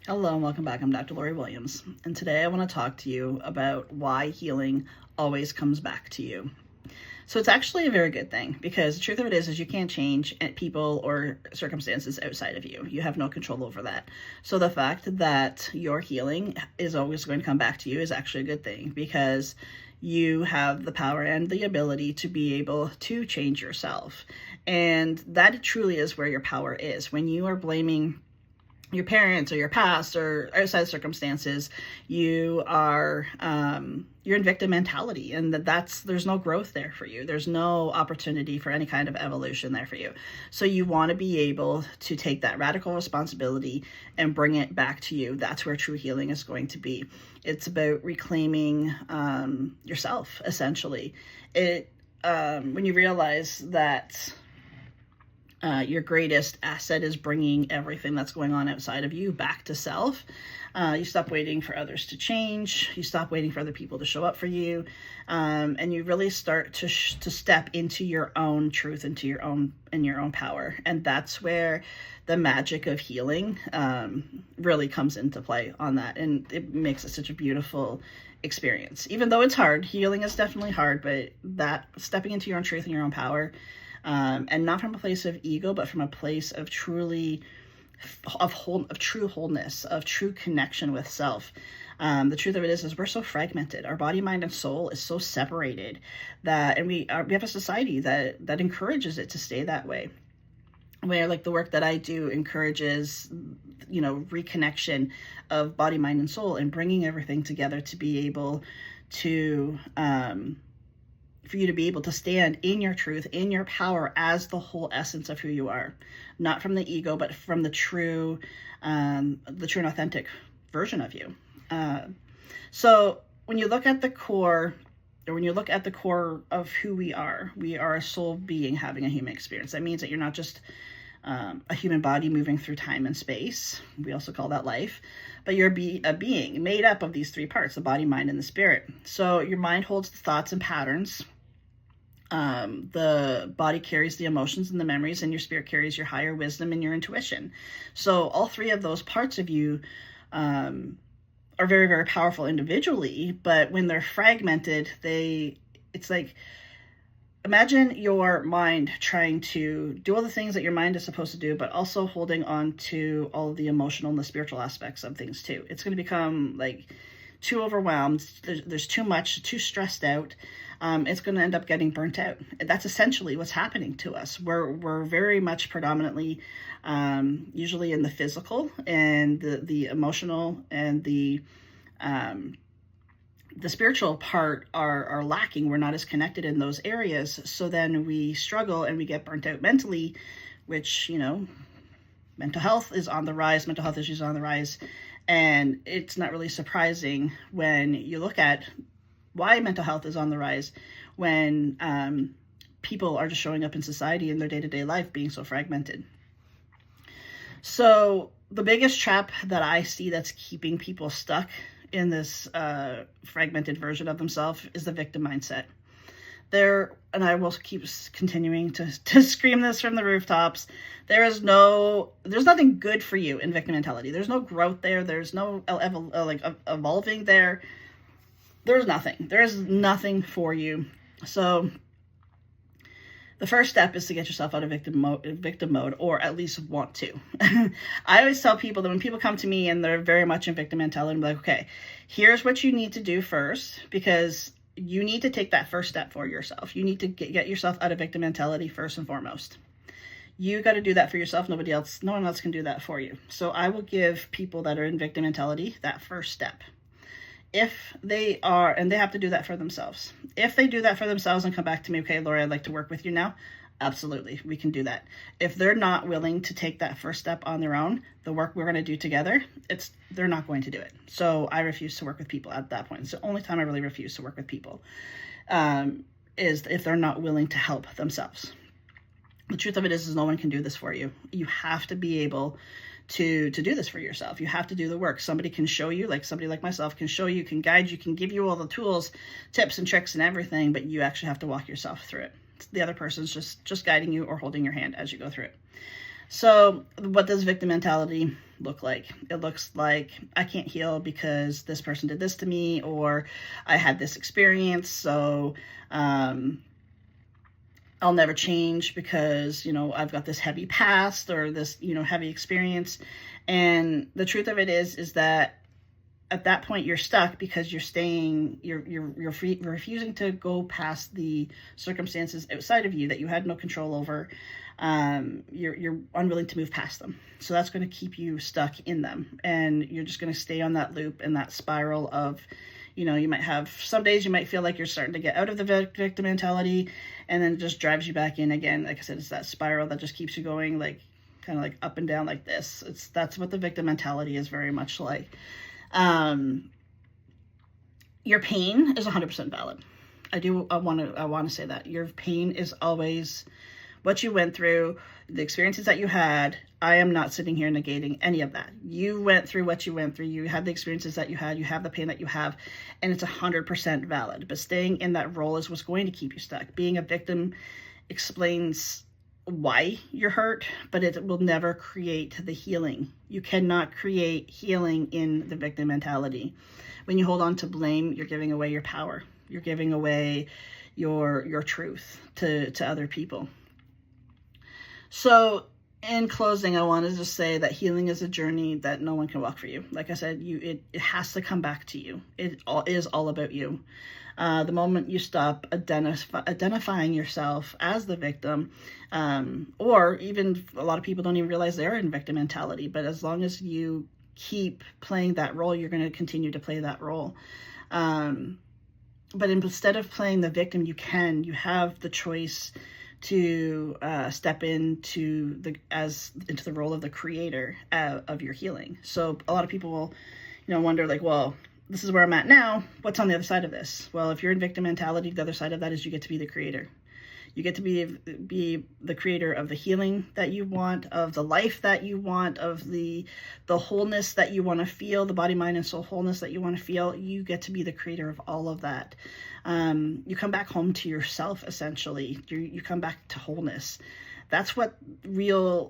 Hello and welcome back. I'm Dr. Lori Williams, and today I want to talk to you about why healing always comes back to you. So it's actually a very good thing, because the truth of it is you can't change people or circumstances outside of you. You have no control over that. So the fact that your healing is always going to come back to you is actually a good thing, because you have the power and the ability to be able to change yourself. And that truly is where your power is. When you are blaming your parents or your past or outside circumstances, you are you're in victim mentality, and there's no growth there for you. There's no opportunity for any kind of evolution there for you. So you want to be able to take that radical responsibility and bring it back to you. That's where true healing is going to be. It's about reclaiming yourself, essentially. When you realize that your greatest asset is bringing everything that's going on outside of you back to self. You stop waiting for others to change. You stop waiting for other people to show up for you, and you really start to step into your own truth, into your own power. And that's where the magic of healing really comes into play on that, and it makes it such a beautiful experience. Even though it's hard, healing is definitely hard, but that stepping into your own truth and your own power. And not from a place of ego, but from a place of true wholeness, of true connection with self. The truth of it is we're so fragmented. Our body, mind, and soul is so separated and we have a society that encourages it to stay that way. Where, like, the work that I do encourages, reconnection of body, mind, and soul, and bringing everything together to be able to for you to be able to stand in your truth, in your power, as the whole essence of who you are, not from the ego, but from the true and authentic version of you. So when you look at the core, of who we are a soul being having a human experience. That means that you're not just a human body moving through time and space. We also call that life. But you're a being made up of these three parts: the body, mind, and the spirit. So your mind holds the thoughts and patterns. The body carries the emotions and the memories, and your spirit carries your higher wisdom and your intuition. So all three of those parts of you are very, very powerful individually, but when they're fragmented, it's like, imagine your mind trying to do all the things that your mind is supposed to do, but also holding on to all of the emotional and the spiritual aspects of things too. It's going to become like too overwhelmed. There's too much, too stressed out. It's going to end up getting burnt out. That's essentially what's happening to us. We're very much predominantly, usually in the physical, and the emotional and the spiritual part are lacking. We're not as connected in those areas. So then we struggle and we get burnt out mentally, which, mental health is on the rise. Mental health issues are on the rise. And it's not really surprising when you look at why mental health is on the rise, when people are just showing up in society in their day-to-day life being so fragmented. So the biggest trap that I see that's keeping people stuck in this fragmented version of themselves is the victim mindset. And I will keep continuing to scream this from the rooftops, there's nothing good for you in victim mentality. There's no growth there. There's no evolving there. There's nothing. There is nothing for you. So the first step is to get yourself out of victim mode, or at least want to. I always tell people that when people come to me and they're very much in victim mentality, I'm like, okay, here's what you need to do first, because you need to take that first step for yourself. You need to get yourself out of victim mentality first and foremost. You got to do that for yourself. No one else can do that for you. So I will give people that are in victim mentality that first step. If they are, and they have to do that for themselves. If they do that for themselves and come back to me, okay, Lori, I'd like to work with you now. Absolutely, we can do that. If they're not willing to take that first step on their own, the work we're going to do together, they're not going to do it. So I refuse to work with people at that point. It's the only time I really refuse to work with people, is if they're not willing to help themselves. The truth of it is no one can do this for you. You have to be able to do this for yourself. You have to do the work. Somebody can show you, like somebody like myself can show you, can guide you, can give you all the tools, tips and tricks and everything, but you actually have to walk yourself through it. The other person's just guiding you or holding your hand as you go through it. So what does victim mentality look like? It looks like I can't heal because this person did this to me, or I had this experience, so I'll never change because, I've got this heavy past or this, heavy experience. And the truth of it is that at that point you're stuck because you're refusing to go past the circumstances outside of you that you had no control over. You're unwilling to move past them. So that's going to keep you stuck in them. And you're just going to stay on that loop and that spiral of, you might have some days you might feel like you're starting to get out of the victim mentality, and then it just drives you back in again. Like I said, it's that spiral that just keeps you going, like kind of like up and down like this. That's what the victim mentality is very much like. Your pain is 100% valid. I want to say that your pain is always what you went through, the experiences that you had. I am not sitting here negating any of that. You went through what you went through. You had the experiences that you had. You have the pain that you have, and it's 100% valid. But staying in that role is what's going to keep you stuck. Being a victim explains why you're hurt, but it will never create the healing. You cannot create healing in the victim mentality. When you hold on to blame, you're giving away your power. You're giving away your truth to other people. So in closing, I wanted to say that healing is a journey that no one can walk for you. Like I said, it has to come back to you. It is all about you. The moment you stop identifying yourself as the victim, or even a lot of people don't even realize they're in victim mentality, but as long as you keep playing that role, you're going to continue to play that role. But instead of playing the victim, you have the choice to step into the role of the creator of your healing. So a lot of people will, wonder like, well, this is where I'm at now. What's on the other side of this? Well, if you're in victim mentality, the other side of that is you get to be the creator. You get to be the creator of the healing that you want, of the life that you want, of the wholeness that you want to feel, the body, mind, and soul wholeness that you want to feel. You get to be the creator of all of that. You come back home to yourself, essentially. You come back to wholeness. That's what real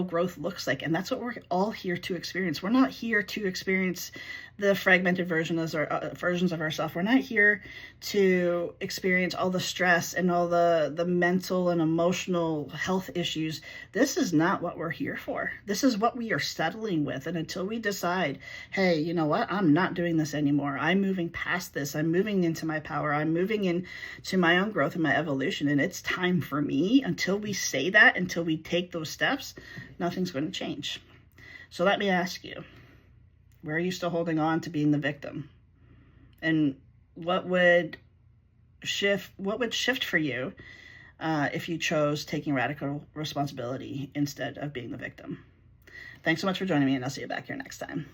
growth looks like, and that's what we're all here to experience. We're not here to experience the fragmented versions of ourselves. We're not here to experience all the stress and all the mental and emotional health issues. This is not what we're here for. This is what we are settling with, and until we decide, hey, you know what? I'm not doing this anymore. I'm moving past this. I'm moving into my power. I'm moving into my own growth and my evolution, and it's time for me. Until we say that, until we take those steps, nothing's going to change. So let me ask you, where are you still holding on to being the victim? And what would shift for you if you chose taking radical responsibility instead of being the victim? Thanks so much for joining me, and I'll see you back here next time.